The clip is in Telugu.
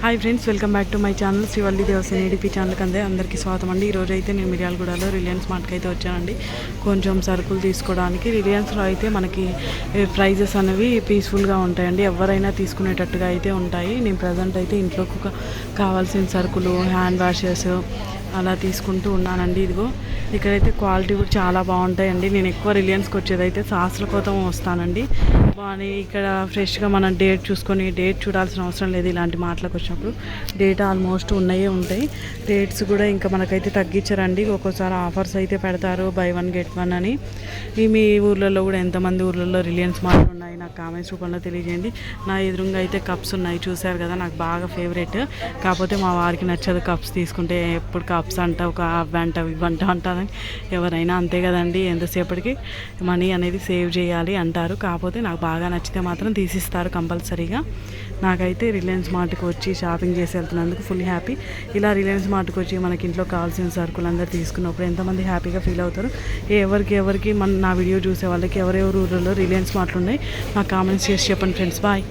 Hi friends, welcome back to my channel Srivalli Devasena ఏడిపి ఛానల్ కందే అందరికీ స్వాగతం అండి. ఈరోజు అయితే నేను మిర్యాలగూడలో రిలయన్స్ మార్ట్కి అయితే వచ్చానండి కొంచెం సరుకులు తీసుకోవడానికి. రిలయన్స్లో అయితే మనకి ప్రైజెస్ అనేవి పీస్ఫుల్గా ఉంటాయండి, ఎవరైనా తీసుకునేటట్టుగా అయితే ఉంటాయి. నేను ప్రజెంట్ అయితే ఇంట్లోకి కావాల్సిన సరుకులు, హ్యాండ్ వాషెస్ అలా తీసుకుంటూ ఉన్నానండి. ఇదిగో ఇక్కడైతే క్వాలిటీ కూడా చాలా బాగుంటాయండి. నేను ఎక్కువ రిలయన్స్కి వచ్చేదైతే సాసుల కోసం వస్తానండి. కానీ ఇక్కడ ఫ్రెష్గా మనం డేట్ చూసుకొని డేట్ చూడాల్సిన అవసరం లేదు. ఇలాంటి మాటలకు వచ్చినప్పుడు డేట్ ఆల్మోస్ట్ ఉంటాయి. రేట్స్ కూడా ఇంకా మనకైతే తగ్గించారండి. ఒక్కోసారి ఆఫర్స్ అయితే పెడతారు, బై 1 get 1 అని. మీ ఊర్లలో కూడా ఎంతమంది ఊర్లలో రిలయన్స్ మార్ట్ ఉన్నాయి నాకు కామెంట్స్ రూపంలో తెలియజేయండి. నా ఎదురుగా అయితే కప్స్ ఉన్నాయి, చూశారు కదా, నాకు బాగా ఫేవరెట్. కాకపోతే మా వారికి నచ్చదు కప్స్ తీసుకుంటే. ఎప్పుడు కప్స్ అంటావు, అవ్వంటావు, ఇవ్వంటావు అంటారని. ఎవరైనా అంతే కదండి, ఎంతసేపటికి మనీ అనేది సేవ్ చేయాలి అంటారు. కాకపోతే నాకు బాగా నచ్చితే మాత్రం తీసిస్తారు కంపల్సరీగా. నాకైతే రిలయన్స్ మార్ట్కి వచ్చి షాపింగ్ చేసి వెళ్తున్నందుకు ఫుల్ హ్యాపీ. ఇలా రిలయన్స్ మార్ట్కి వచ్చి మనకి ఇంట్లో కావాల్సిన సరుకులు అందరూ తీసుకున్నప్పుడు ఎంతమంది హ్యాపీగా ఫీల్ అవుతారు. ఎవరికి నా వీడియో చూసే వాళ్ళకి ఎవరెవరు ఊళ్ళో రిలయన్స్ మార్ట్లు ఉన్నాయి నాకు కామెంట్స్ చేసి చెప్పండి ఫ్రెండ్స్. బాయ్.